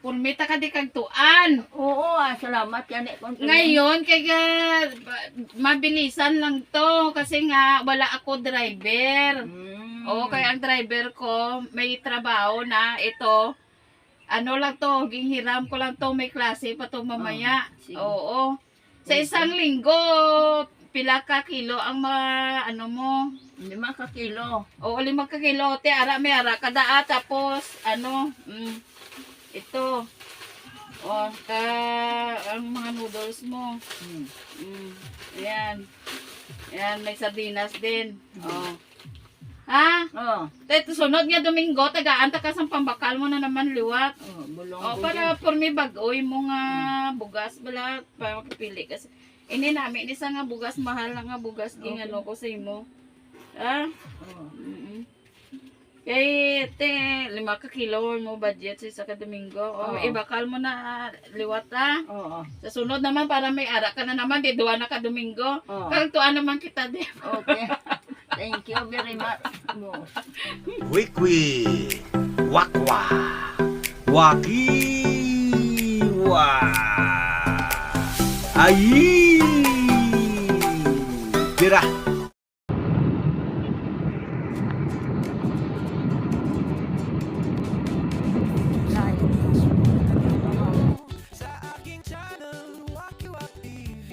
Pulmita ka di kagtuan. Oo, salamat yan eh. Ngayon, kaya mabilisan lang to kasi nga wala ako driver. Oo, kaya ang driver ko may trabaho na ito. Ano lang to, ginghiram ko lang to, may klase pa to mamaya. sige. Oo. Sa isang linggo, pila ka kilo ang ano mo? 5 kilo. Oo, 5 ka kilo. Te, ara may ara kada tapos ano, ito. O, ang mga noodles mo. Ayan. Ayan, may sardinas din. O. Ha? Oh, Ito, sunod nga Domingo, tagaan ka sa pambakal mo na naman liwat. bulong O, para for me bagoy mo nga bugas bala, para makapili kasi. Ini namin, isa nga bugas, mahal na nga bugas, di nga loko sa imo. Ha? Kaya, te, 5 ka kilo mo budget sa isa ka Domingo. O, ibakal mo na liwat ha. Oo. Sa sunod naman, para may ara ka na naman, di 2 na ka Domingo. Oo. Kagtuan naman kita, di. Okay. Thank you very much. Wikwi, wakwa, wakiwa, ayi, tira. Sa aking channel, Wakiwak TV.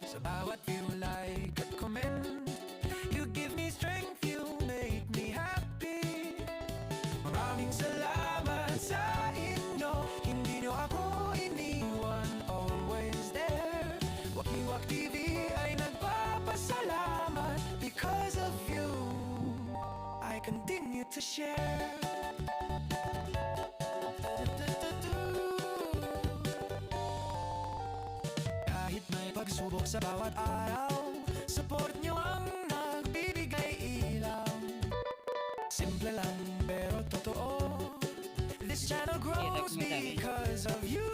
Sa bawat view, like at comment, you give me strength, you make me happy. Maraming salamat sa inyo, hindi nyo ako iniwan, always there. Wakiwak TV ay nagpapasalamat, because of you, I continue to share. Kahit may pagsubok sa bawat araw, support nyo ang nagbibigay ilaw. Simple lang pero totoo, this channel grows because of you.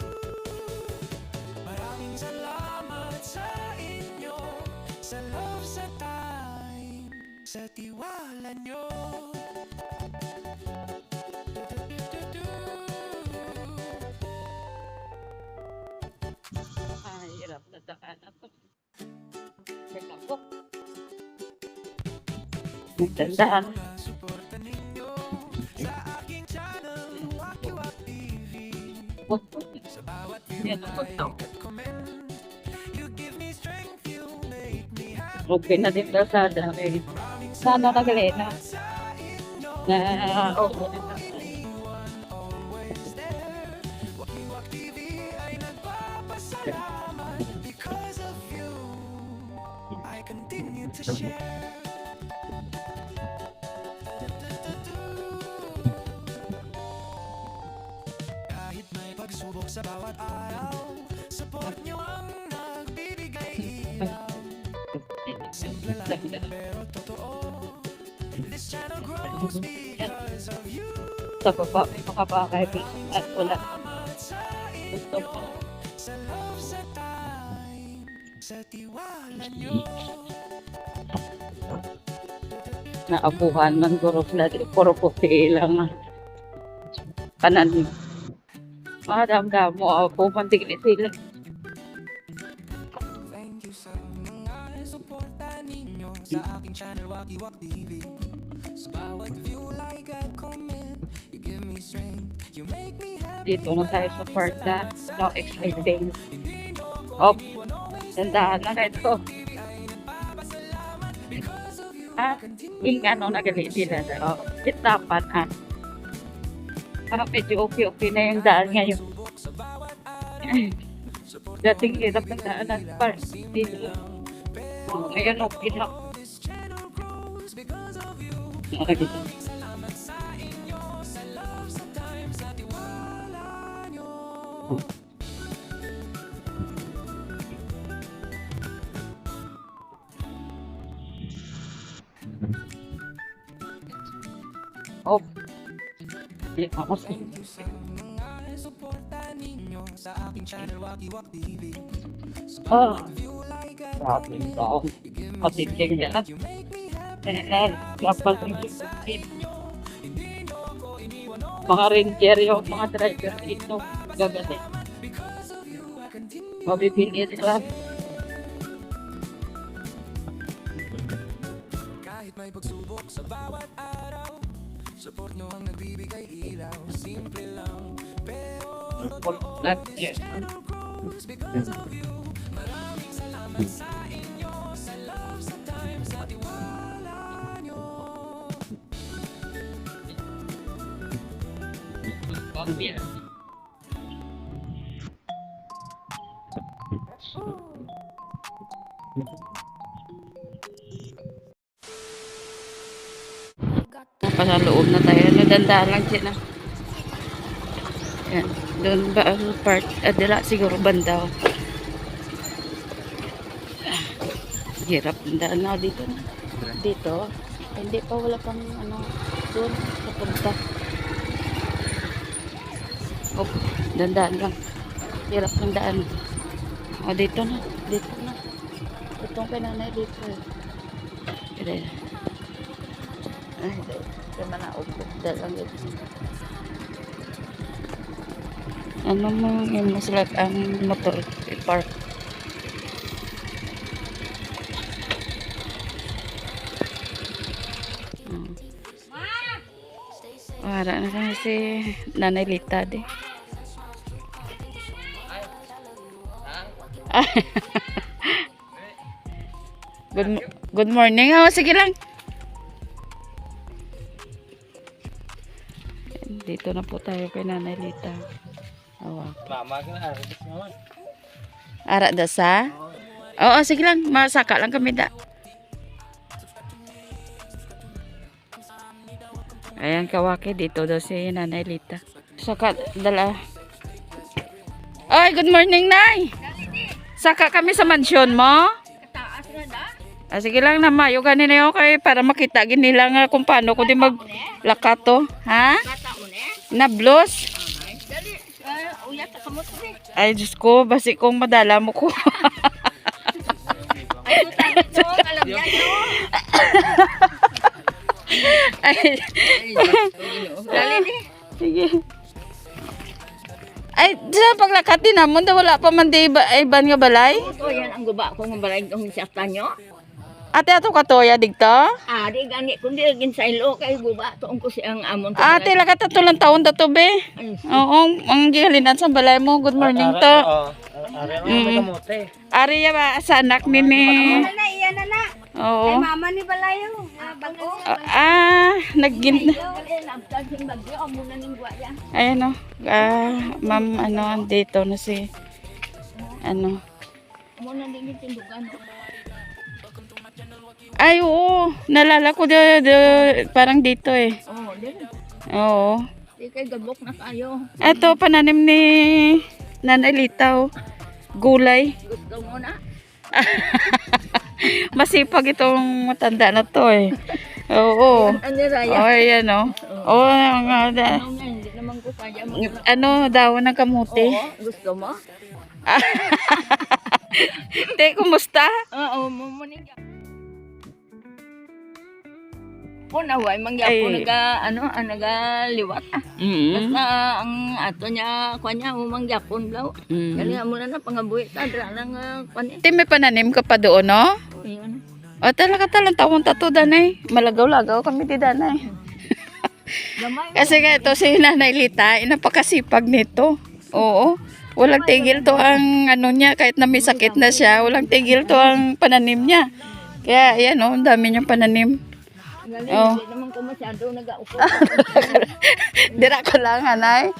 Maraming salamat sa inyo, sa love, sa time, sa tiwala nyo. Hirap na daan ako. Teka po. Tandaan. Suporta ninyo sa aking channel, Wakiwak TV. Sa bawat view, like at comment, you give me strength, you make me happy. Okay na din daw sa dami. Sana nagali na. Sa inyo, Okay na. always there. Wakiwak TV ay nagpapasalamat, because of you, I continue to share. Kahit may pagsubok sa bawat araw, support nyo ang nagbibigay ilaw. Simple lang pero totoo, this channel grows because of you. Sa baba, may makabakay at wala. Salamat sa Gusto inyo, ko. sa love, sa time, sa tiwala nyo. Naabuhan man guro na di puro puti lang. Kanan. Madam mo ako mantigil sila. Thank you sa mga suporta ninyo sa aking channel, Wakiwak TV. Sa bawat view, like at comment, you give me strength, you make me happy. Dito na tayo sa part na no exciting. Oh, tandaan na ito. Ah, ingano na galit sila. Oh, itapan ah. Parang medyo okay na yung daan ngayon. Dating hirap ng daanan par. Dito. Oh, ngayon okay na. Okay. Oh. Di ako sa Mga suporta ninyo sa aking channel, Wakiwak TV. oh. Grabe ito. Patiting yan. You make me happy. Kapag mga ranger yung mga driver dito. Gagaling. Mabibili sila. Kahit may pagsubok sa bawat araw, support nyo ang nagbibigay ilaw. Simple lang, pero because of you. Maraming salamat sa inyo, sa love, sa time, sa tiwala nyo. Nasa loob na tayo. Nadandaan lang siya na. Yan. Doon ba ang part? Dila siguro banda. Hirap dandaan na dito na. Dito. Hindi pa wala pang ano. Doon. Papunta. Oh, dandaan lang. Hirap ng daan. O dito na. Dito na. Itong pinanay dito. Dito. Ay, ito man na upo. Dalang ito. Ano mo yung masalat ang motor i-park. Wala na kami si Nanay Lita di. Good morning. Oh, sige lang. Dito na po tayo kay Nanay Lita. Awa. Ara da sa? Oo, sige lang. Masaka lang kami da. Ayan, kawaki. Dito daw si Nanay Lita. Saka, dala. Ay, good morning, Nay. Saka kami sa mansyon mo. Taas na da. Sige lang na, mayo ganin na yun kay para makita nila nga kung paano ko di maglakato. Ha? Kataon Na blos? Dali. Uyat ka mo to. Ay, Diyos ko, basi kong madala mo ko. Ay, ito, kalagyan nyo. Ay, Dali di. sige. Ay, sa paglakat din namon, wala pa man di iban nga balay. Ito, yan ang guba ko ng balay ng siyata nyo. Ate, ato katoya digto? Di gani, kundi agin sa ilo, kay guba, tuong ko siyang amon. Ate, lakat tulang taon to be. Oo, ang gihalinan sa balay mo. Good morning to. Ari ya ba sa anak ni Nana, iyan nana. Oo. Mama ni Balayo. Bago. Naggin. Nabtag yung bagyo, amuna ning guwaya. Ayan o. Ma'am, ano, andito na si, ano. Amuna ning tindugan. Ay, oo. Nalala ko parang dito eh. Oh, dili. Oo. Di kay gabok na kayo. Ito, pananim ni Nanay Lita, oh. Gulay. Gusto mo na? Masipag itong matanda na to eh. Oo. Ano raya? Oh, ayan o. Oo, Ano nga, hindi naman ko kaya mo. ano, daon ng kamuti. Oo, gusto mo? Te, kumusta? Oo, mumunig. Po naway mangyapo Ay. nagaliwat. Basta ang ato niya kunya mangyapon daw. Kali mo na pangabuhi ta dra lang kunya. Te, may pananim ka pa doon, no? Ayun. O, talaga talang taon tato, danay. Malagaw-lagaw kami di danay. Gamay. Kasi nga ito si Nanay Lita, napakasipag nito. Oo. Walang tigil to ang ano niya, kahit na may sakit na siya, walang tigil to ang pananim niya. Kaya, ayan o, ang dami niyang pananim. Galing, Oh. hindi naman ko masyado nag-aupo. Dira ko lang, hanay.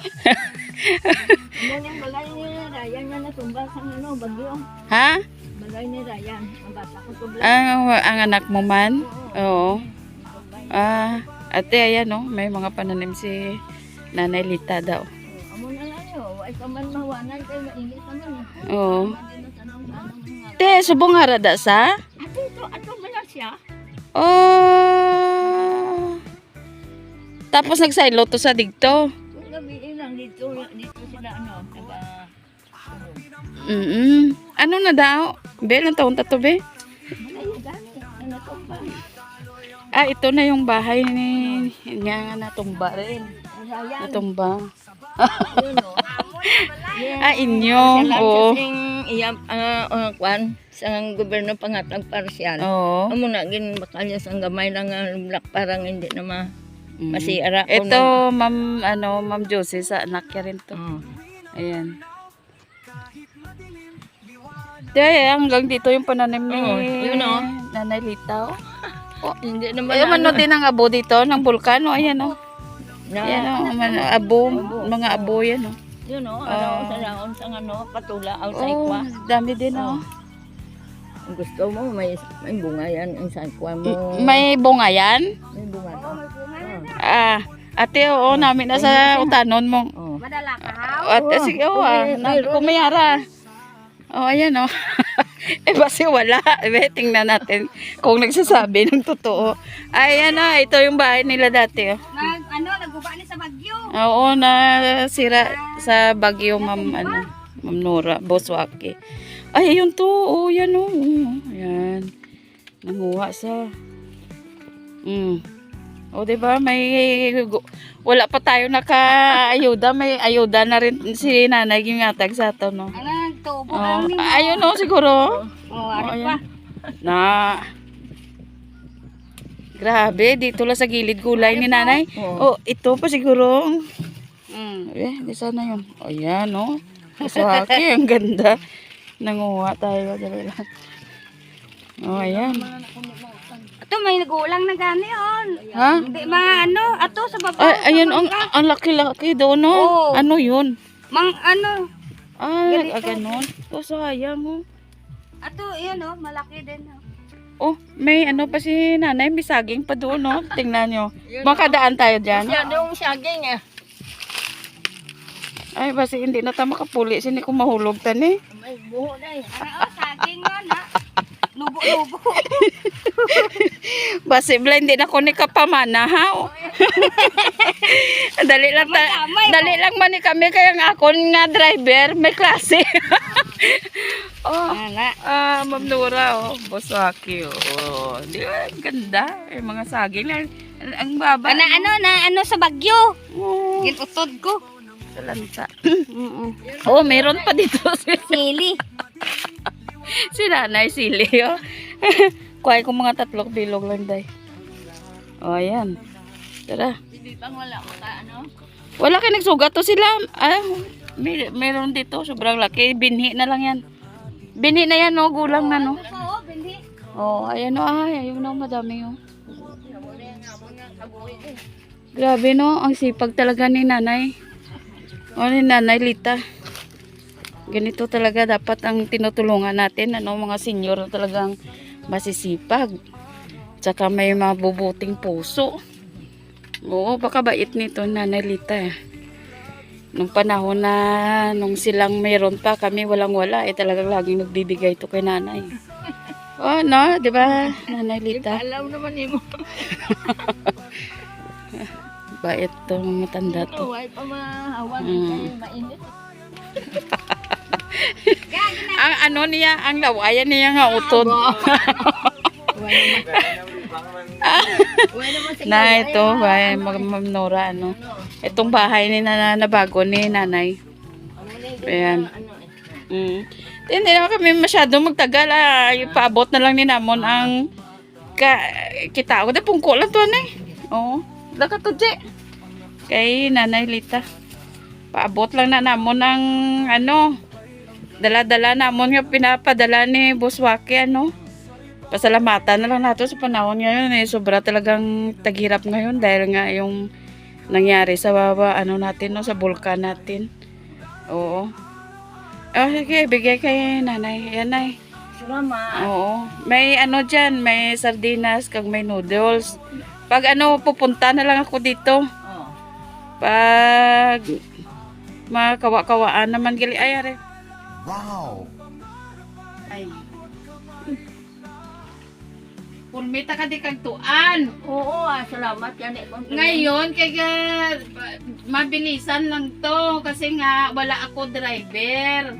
Mo niyang balay ni Ryan nga nasumba sa bagyo. Ha? Balay ni Ryan, ang bata ko tubla. Ang anak mo man? Oo. Ate, ayan o, may mga pananim si Nanay Lita daw. Amo na lang yo, ay pa man mawanan kay mainit naman. Oo. Te, subong harada sa? Ato man na siya. Oh. Tapos nagsaylo to sa digto. Kung gabi lang dito sila naga Ano na daw? Be, ilang taon ta to, be? malayo gani. Ano to ba? ito na yung bahay ni niya nga natumba rin. Natumba. Yun, oh. Inyo. Oo. Kwan, sa gobyerno pangatang parsyal. Oo. Amo na gin bakalya sa gamay lang lumlak parang hindi na masiara ko Ito, Ma'am Josie, sa anak niya rin to. Ayan. Dahil hanggang dito yung pananim ni yun, oh. Nanay Lita. Hindi naman Ay, ano din ang abo dito, ng bulkano. Ayan, oh. Ayan, oh, abo. Mga abo yan, oh. Yun, oh. Sa laon sa patula, out sa Oh, ikwa. dami din, oh. Kung gusto mo, may bunga yan. Ang sa ikwa mo. May bunga yan? May bunga to. Ate, oo, namin na sa utanon mo. Oh. Madala ka, Ate, sige, kumayara. Oh, ayan, oh. Basi wala. Tingnan natin kung nagsasabi ng totoo. Ayan, ito yung bahay nila dati, oh. Naguba ni sa Bagyo. Oo, nasira sa Bagyo, Ma'am Nora, Boswaki. Ay, ayun to. Oh, yan, oh. Ayan. Nanguha sa... O, diba? Wala pa tayo naka-ayuda. May ayuda na rin si nanay yung atag sa ato, no? Tubo Oh, ayun, no, siguro. Ayan pa. Grabe, dito lang sa gilid gulay ni nanay. Oh, ito pa siguro. Di sana yun. Ayan, no? Kaswaki, ang ganda. Nanguha tayo. Dali lang. Oh, ayan. Ato may nagulang na gani on. Ha? Hindi ato sa baba. Ay, ayun, ang laki-laki doon, no? Oo. Ano yun? Ganito. Ganon. Oh, sayang, oh. Ato, malaki din. Oh, may pa si nanay, may saging pa doon, no? Tingnan nyo. Makadaan tayo dyan. Yan yung saging Ay, basi hindi na tayo makapuli. Sini kung mahulog tani. May buho na eh. Saging na. Lubo-lubo. Basi bla, hindi na ko ni kapamana, ha? Dali lang man ni kami, kaya nga ako nga driver, may klase. Ma'am Nora, Boswaki, Di ba, ang ganda. Mga saging na, ang baba. Sa Bagyo. Oh, Ginutod ko. salanta. Meron pa dito Sili. si nanay sili, oh. Kuhay ko mga 3 bilog lang, day. Ayan. Tara. Hindi pang wala ko Wala kayo nagsugat to sila. Meron dito, sobrang laki. Binhi na lang yan. Binhi na yan, no? Gulang na, no? Oo, bindi. Ayan, no? Ayun, no? Madami, oh. Grabe, no? Ang sipag talaga ni nanay. Ni nanay Lita. Ganito talaga dapat ang tinutulungan natin, mga senior na talagang masisipag. Tsaka may mabubuting puso. Oo, baka bait nito, Nanay Lita. Nung panahon na, nung silang mayroon pa, kami walang-wala, talagang laging nagbibigay ito kay nanay. No? Diba, Nanay Lita? Alam naman mo. Bait tong matanda to. Huwag pa mahawag. Mainit. Ang ang lawayan niya nga utod. Na ito, Ma'am Nora, itong bahay ni nabago ni nanay. Ayan. Hindi naman kami masyado magtagal. Ipaabot na lang ni namon ang kita ko. Pungko lang to, anay. Laka to, Je. Kay Nanay Lita. Paabot lang na namon ang dala-dala namon nga pinapadala ni Boswaki, Pasalamatan na lang nato sa panahon ngayon, sobra talagang taghirap ngayon dahil nga yung nangyari sa natin, sa bulkan natin. Oo. Sige, bigay kay nanay. Yan, ay. Salamat. Oo. May dyan, may sardinas, kag may noodles. Pag pupunta na lang ako dito. Pag makawa-kawaan naman gali. Ay, are. Wow! Ay. Pulmita ka di kag tuan. Oo, salamat yan. Ngayon, kaya mabilisan lang to kasi nga wala ako driver.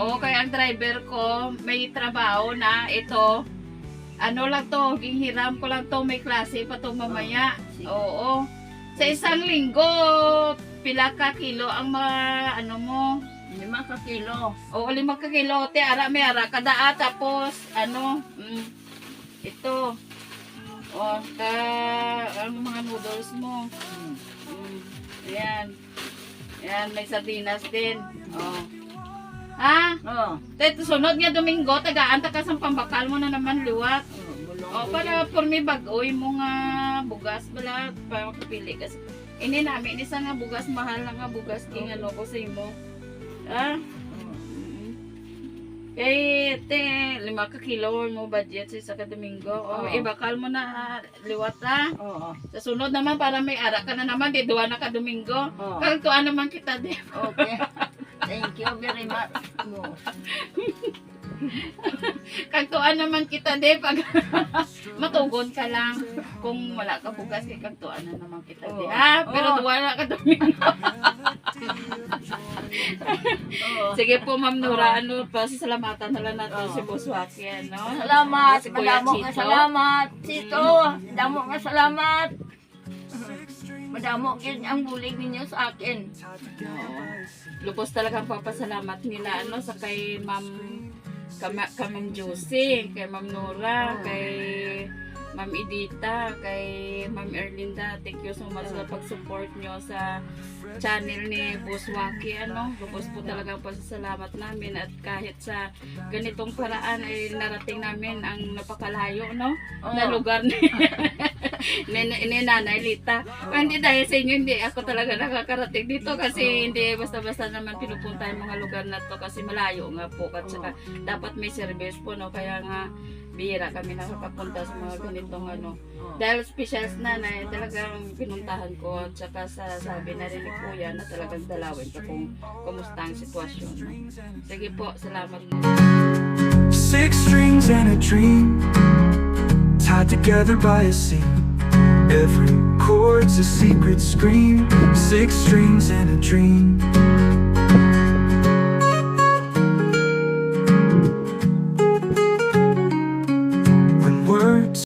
Oo, kaya ang driver ko may trabaho na ito. Ano lang to, hihiram ko lang to, may klase pa to mamaya. Oo. Sa isang linggo, pila ka kilo ang mga ano mo. 5 ka kilo. Oo, 5 ka kilo. Te, ara may ara. Kada tapos, ano, ito. O, ang mga noodles mo. Ayan. Ayan, may sardinas din. O. Ha? Oh. Te, sunod nga Domingo, tagaan ta ka sa pambakal mo na naman liwat. O, para for me bagoy mo nga bugas bala para makapili kasi. Ini namin isa nga bugas mahal na nga bugas king ano ko sa imo. Ah. Eh, te, 5 ka kilo mo budget sa isa ka Domingo. O, ibakal mo na liwat ha. Oo. Sa sunod naman para may ara ka na naman, di duwa na ka Domingo. Oo. Kagtuan naman kita di. Okay. Thank you very much. No. Kagtuan naman kita di pag matugon ka lang. Kung wala ka bugas, kagtuan na naman kita di. Oo. Ha? Pero duwa na ka Domingo. Oo. Sige po, Ma'am Nora, ano, pasasalamatan na lang natin si Boss Waki, ano? Salamat, Si Kuya madamo nga Chito. salamat. Chito, madamo nga salamat. Madamo kin ang bulig ninyo sa akin. Oo. Lubos talagang papasalamat nila, ano, sa kay Ma'am Ma'am Josie, kay Ma'am Nora, kay Ma'am Edita, kay Ma'am Erlinda. Thank you so much sa pag-support nyo sa channel ni Boss Waki, ano. Lubos po talagang pasasalamat namin at kahit sa ganitong paraan ay narating namin ang napakalayo, no? Na lugar ni Nanay Lita. Hindi dahil sa inyo, hindi ako talaga nakakarating dito kasi hindi basta-basta naman pinupunta yung mga lugar na to kasi malayo nga po at saka dapat may service po, no? Kaya nga bihira kami nakakapunta sa mga ganitong ano. Dahil specials na talagang pinuntahan ko at saka sabi na rin ni Kuya na talagang dalawin ko kung kumusta ang sitwasyon. No? Sige po, salamat. 6 strings and a dream, tied together by a seam. Every chord's a secret scream. 6 strings and a dream.